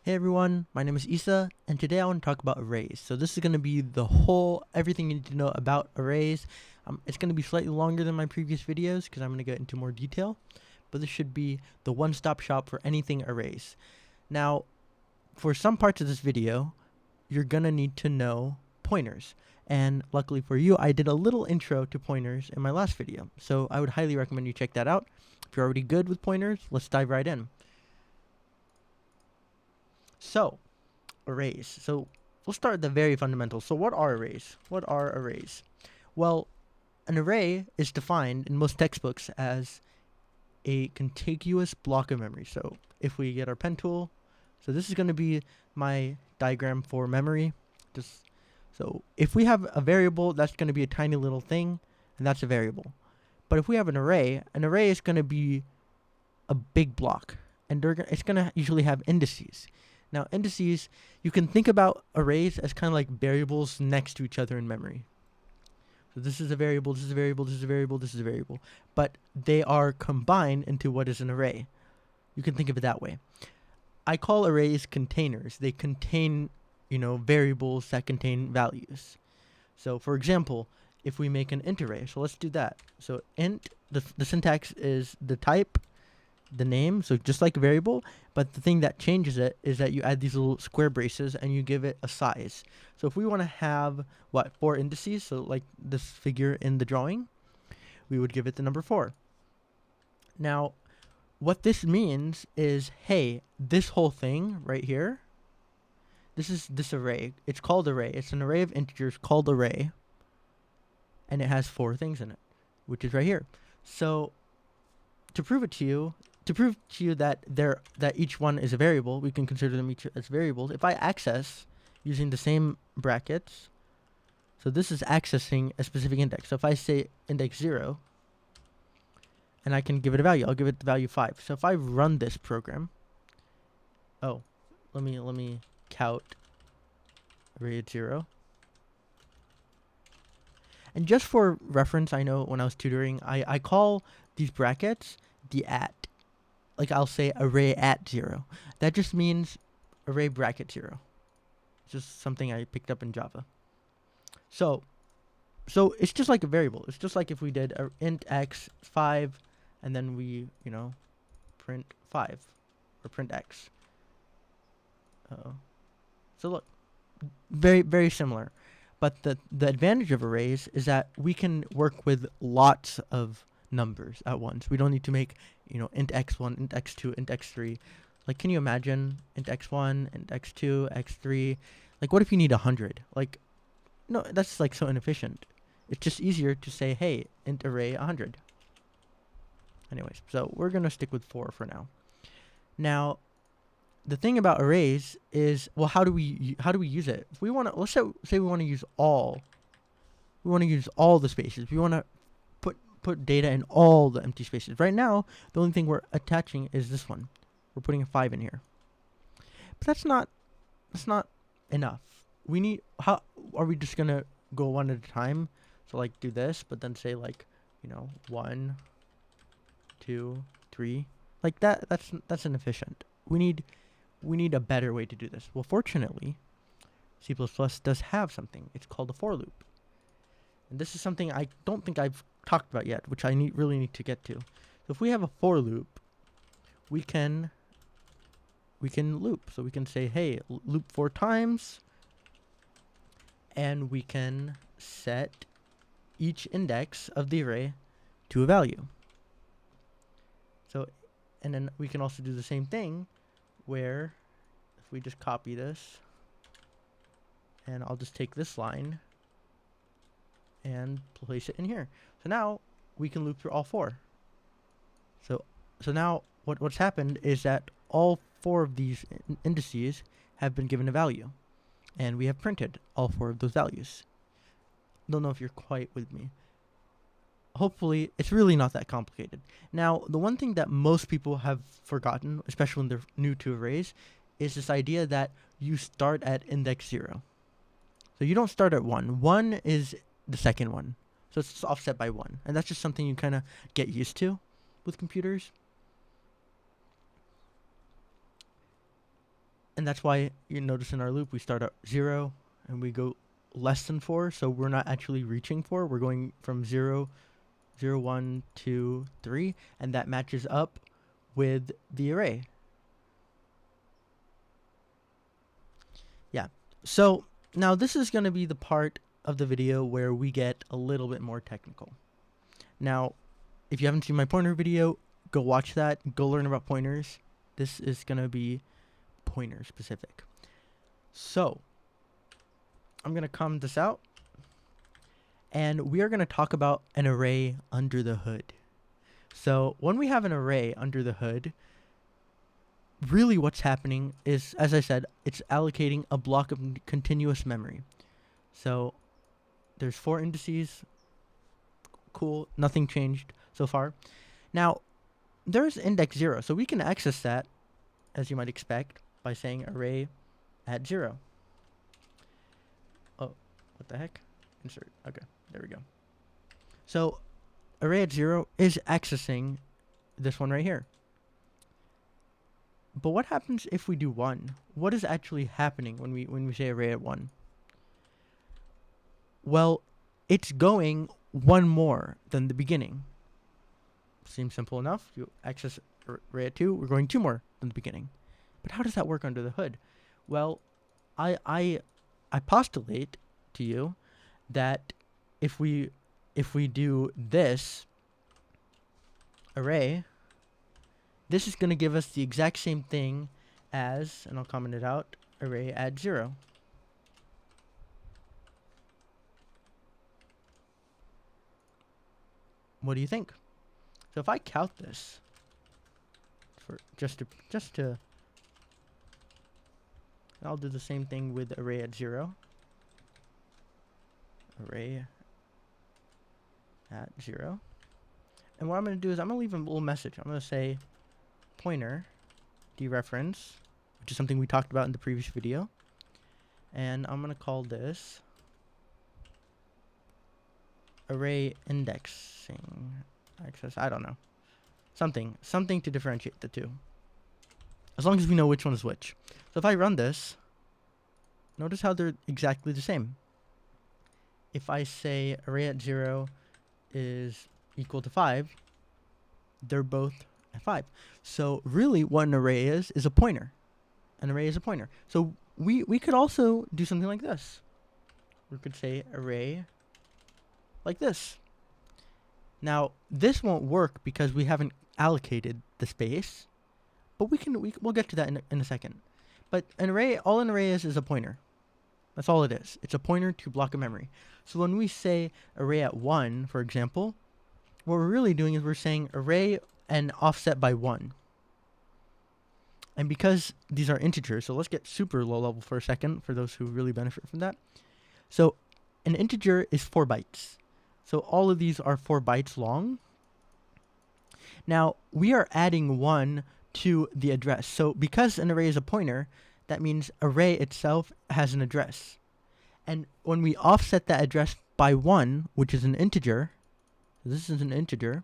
Hey everyone, my name is Issa, and today I want to talk about arrays. So this is going to be everything you need to know about arrays. It's going to be slightly longer than my previous videos because I'm going to get into more detail, but this should be the one-stop shop for anything arrays. Now, for some parts of this video, you're going to need to know pointers. And luckily for you, I did a little intro to pointers in my last video. So I would highly recommend you check that out. If you're already good with pointers, let's dive right in. So, arrays. So we'll start at the very fundamentals. So what are arrays? What are arrays? Well, an array is defined in most textbooks as a contiguous block of memory. So if we get our pen tool, so this is going to be my diagram for memory. So if we have a variable, that's going to be a tiny little thing, and that's a variable. But if we have an array is going to be a big block, and it's going to usually have indices. Now, indices, you can think about arrays as kind of like variables next to each other in memory. So this is a variable, this is a variable, this is a variable, this is a variable. But they are combined into what is an array. You can think of it that way. I call arrays containers. They contain, variables that contain values. So, for example, if we make an int array, so let's do that. So int, the syntax is the type, the name, so just like a variable, but the thing that changes it is that you add these little square braces and you give it a size. So if we want to have 4 indices, so like this figure in the drawing, we would give it the number 4. Now what this means is, hey, this whole thing right here, this is this array, it's called array, it's an array of integers called array, and it has 4 things in it, which is right here. So to prove to you that each one is a variable, we can consider them each as variables. If I access using the same brackets, so this is accessing a specific index. So if I say index 0, and I can give it a value, I'll give it the value 5. So if I run this program, let me count array at 0. And just for reference, I know when I was tutoring, I call these brackets the at. Like I'll say array at 0. That just means array bracket 0. It's just something I picked up in Java. So it's just like a variable. It's just like if we did int x 5, and then we, print 5 or print x. So look, very, very similar. But the advantage of arrays is that we can work with lots of numbers at once. We don't need to make, int x1, int x2, int x3. Like, can you imagine int x1, int x2, x3? Like, what if you need 100? Like, no, that's like so inefficient. It's just easier to say, hey, int array 100. Anyways, so we're gonna stick with 4 for now. Now, the thing about arrays is, well, how do we use it? If we want to, let's say we want to use all. We want to use all the spaces. We want to put data in all the empty spaces. Right now, the only thing we're attaching is this one. We're putting a 5 in here. But that's not enough. We need, how are we just gonna go one at a time? So like do this, but then say like, 1, 2, 3. Like that's inefficient. We need a better way to do this. Well, fortunately, C++ does have something. It's called a for loop. And this is something I don't think I've talked about yet, which I really need to get to. So if we have a for loop, we can loop. So we can say, hey, loop 4 times, and we can set each index of the array to a value. So, and then we can also do the same thing where if we just copy this, and I'll just take this line and place it in here. So now we can loop through all 4. So now what's happened is that all 4 of these indices have been given a value, and we have printed all 4 of those values. Don't know if you're quite with me. Hopefully, it's really not that complicated. Now, the one thing that most people have forgotten, especially when they're new to arrays, is this idea that you start at index 0. So you don't start at 1. 1 is the second one. So it's offset by 1. And that's just something you kind of get used to with computers. And that's why you notice in our loop we start at 0 and we go less than 4. So we're not actually reaching 4. We're going from 0, 0, 1, 2, 3. And that matches up with the array. Yeah. So now this is going to be the part of the video where we get a little bit more technical. Now, if you haven't seen my pointer video, go watch that. Go learn about pointers. This is going to be pointer specific. So I'm going to comment this out. And we are going to talk about an array under the hood. So when we have an array under the hood, really what's happening is, as I said, it's allocating a block of continuous memory. So there's 4 indices. Cool. Nothing changed so far. Now, there's index 0. So we can access that, as you might expect, by saying array at 0. Oh, what the heck? Insert. Okay, there we go. So array at 0 is accessing this one right here. But what happens if we do 1? What is actually happening when we say array at 1? Well, it's going 1 more than the beginning. Seems simple enough. You access array at 2, we're going 2 more than the beginning. But how does that work under the hood? Well, I postulate to you that if we do this array, this is going to give us the exact same thing as, and I'll comment it out, array at 0. What do you think? So if I count this for just to I'll do the same thing with array at 0. Array at 0. And what I'm going to do is I'm going to leave a little message. I'm going to say pointer dereference, which is something we talked about in the previous video. And I'm going to call this array indexing access. I don't know. Something to differentiate the two. As long as we know which one is which. So if I run this, notice how they're exactly the same. If I say array at 0 is equal to 5, they're both at 5. So really what an array is a pointer. An array is a pointer. So we could also do something like this. We could say array like this. Now, this won't work because we haven't allocated the space, but we'll get to that in a second. But an array, all an array is a pointer. That's all it is. It's a pointer to a block of memory. So when we say array at 1, for example, what we're really doing is we're saying array and offset by 1. And because these are integers, so let's get super low level for a second for those who really benefit from that. So an integer is 4 bytes. So all of these are 4 bytes long. Now, we are adding 1 to the address. So because an array is a pointer, that means array itself has an address. And when we offset that address by 1, which is an integer, this is an integer,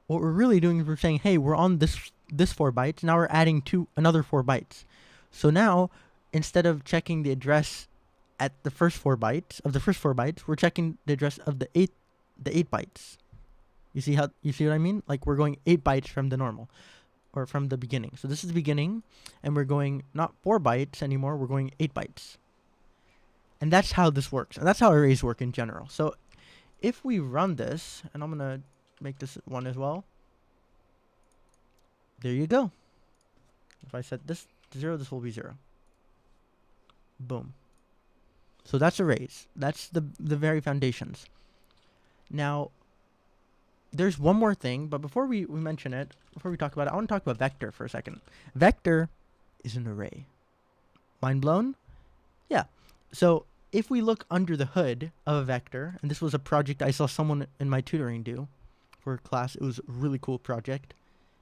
what we're really doing is we're saying, hey, we're on this 4 bytes, now we're adding another 4 bytes. So now, instead of checking the address at the first 4 bytes, we're checking the address of the 8 bytes. You see what I mean? Like we're going 8 bytes from the normal, or from the beginning. So this is the beginning, and we're going not 4 bytes anymore, we're going 8 bytes. And that's how this works. And that's how arrays work in general. So if we run this, and I'm going to make this 1 as well. There you go. If I set this to 0, this will be 0. Boom. So that's arrays. That's the very foundations. Now, there's one more thing, but before we mention it, before we talk about it, I want to talk about vector for a second. Vector is an array. Mind blown? Yeah. So if we look under the hood of a vector, and this was a project I saw someone in my tutoring do for a class. It was a really cool project.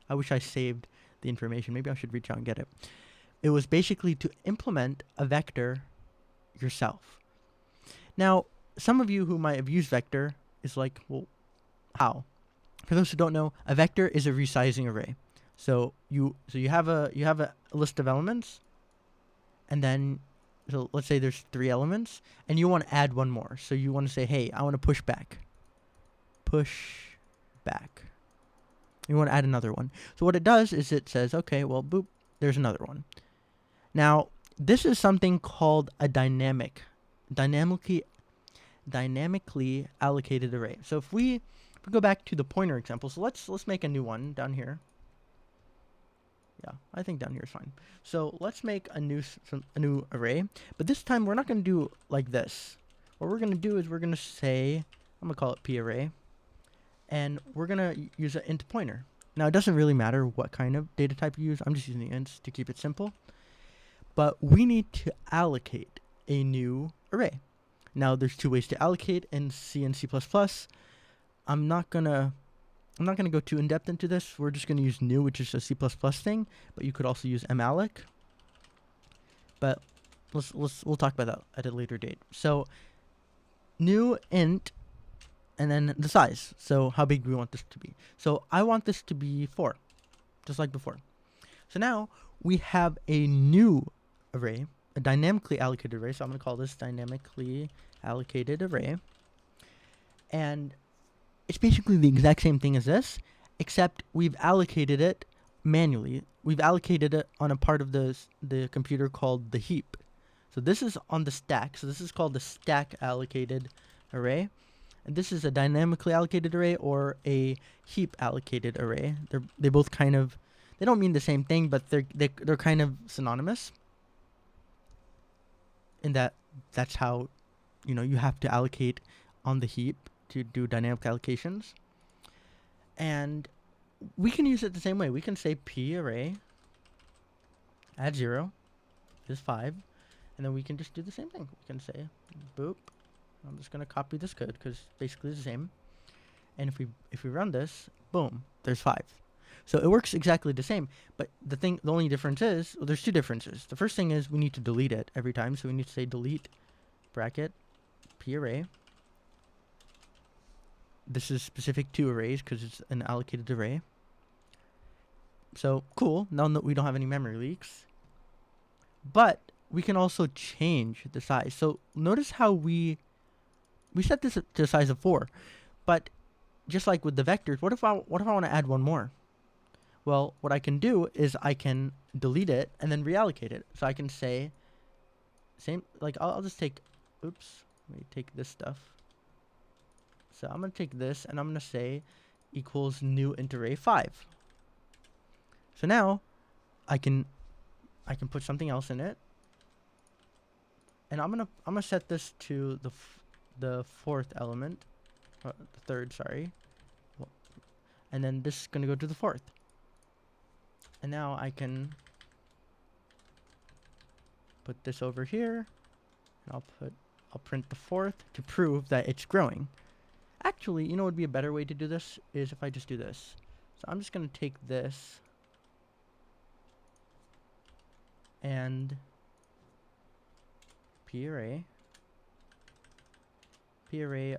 I wish I saved the information. Maybe I should reach out and get it. It was basically to implement a vector yourself. Now, some of you who might have used vector is like, well, how? For those who don't know, a vector is a resizing array. So you have a list of elements, and then, so let's say there's 3 elements, and you want to add one more. So you want to say, hey, I want to push back. Push back. You want to add another one. So what it does is it says, okay, well, boop, there's another one. Now, this is something called a dynamically allocated array. So if we go back to the pointer example, so let's make a new one down here. Yeah, I think down here is fine. So let's make a new array, but this time we're not going to do like this. What we're going to do is we're going to say, I'm going to call it p array, and we're going to use an int pointer. Now, it doesn't really matter what kind of data type you use. I'm just using the ints to keep it simple. But we need to allocate a new array. Now, there's 2 ways to allocate in C and C++. I'm not gonna go too in depth into this. We're just gonna use new, which is a C++ thing. But you could also use malloc. But we'll talk about that at a later date. So, new int, and then the size. So how big do we want this to be? So I want this to be 4, just like before. So now we have a new array, a dynamically allocated array. So I'm going to call this dynamically allocated array. And it's basically the exact same thing as this, except we've allocated it manually. We've allocated it on a part of the computer called the heap. So this is on the stack. So this is called the stack allocated array. And this is a dynamically allocated array or a heap allocated array. They both kind of, they don't mean the same thing, but they're kind of synonymous. In that that's how, you have to allocate on the heap to do dynamic allocations. And we can use it the same way. We can say p array add 0 is 5, and then we can just do the same thing. We can say boop. I'm just gonna copy this code because basically it's the same. And if we run this, boom, there's 5. So it works exactly the same. But the only difference is, well, there's 2 differences. The first thing is we need to delete it every time. So we need to say delete bracket p array. This is specific to arrays because it's an allocated array. So cool. Now that we don't have any memory leaks. But we can also change the size. So notice how we set this to a size of 4, but just like with the vectors, what if I want to add one more? Well, what I can do is I can delete it and then reallocate it. So I can say same, like I'll just take, oops, let me take this stuff. So I'm gonna take this and I'm gonna say equals new int array 5. So now I can put something else in it, and I'm gonna set this to the 4th element, the 3rd, sorry, and then this is going to go to the 4th. And now I can put this over here, and I'll print the 4th to prove that it's growing. Actually, what would be a better way to do this is if I just do this. So I'm just going to take this and p array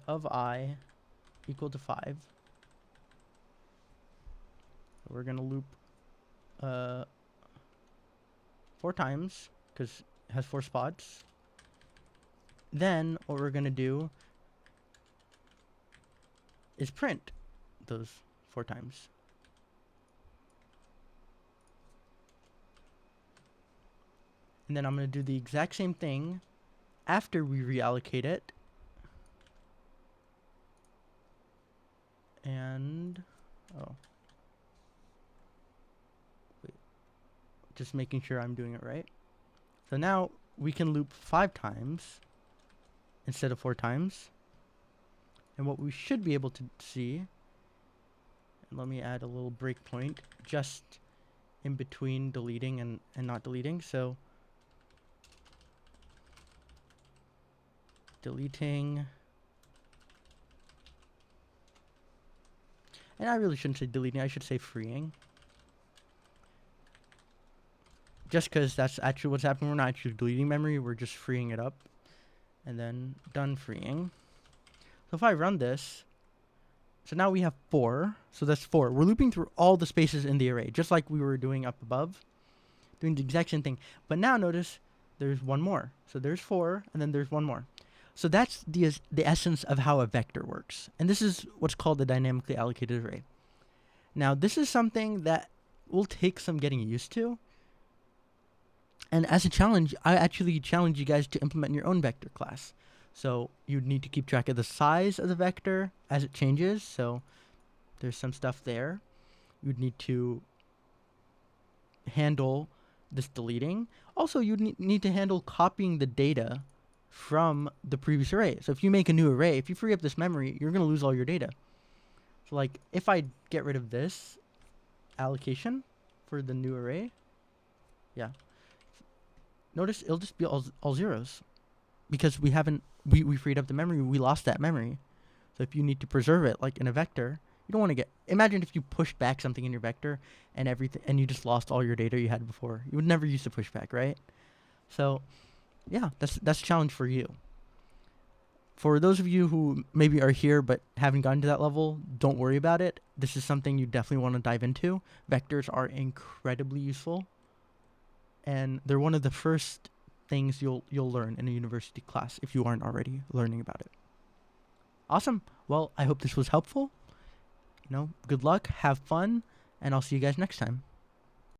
of I equal to 5. We're going to loop 4 times because it has 4 spots. Then what we're going to do is print those 4 times. And then I'm going to do the exact same thing after we reallocate it. And, wait, just making sure I'm doing it right. So now we can loop 5 times instead of 4 times. And what we should be able to see, and let me add a little breakpoint just in between deleting and not deleting. So deleting. And I really shouldn't say deleting, I should say freeing. Just because that's actually what's happening. We're not actually deleting memory, we're just freeing it up. And then done freeing. So if I run this, so now we have 4. So that's 4. We're looping through all the spaces in the array, just like we were doing up above. Doing the exact same thing. But now notice, there's one more. So there's 4, and then there's one more. So that's the essence of how a vector works. And this is what's called the dynamically allocated array. Now, this is something that will take some getting used to. And as a challenge, I actually challenge you guys to implement your own vector class. So you'd need to keep track of the size of the vector as it changes. So there's some stuff there. You'd need to handle this deleting. Also, you'd need to handle copying the data from the previous array. So if you make a new array, if you free up this memory, you're going to lose all your data. So like if I get rid of this allocation for the new array, yeah, notice it'll just be all zeros because we freed up the memory. We lost that memory. So if you need to preserve it, like in a vector, you don't want to imagine if you pushed back something in your vector and everything, and you just lost all your data you had before. You would never use the pushback, right? So yeah, that's a challenge for you. For those of you who maybe are here but haven't gotten to that level, don't worry about it. This is something you definitely want to dive into. Vectors are incredibly useful, and they're one of the first things you'll learn in a university class if you aren't already learning about it. Awesome. Well, I hope this was helpful. Good luck, have fun, and I'll see you guys next time.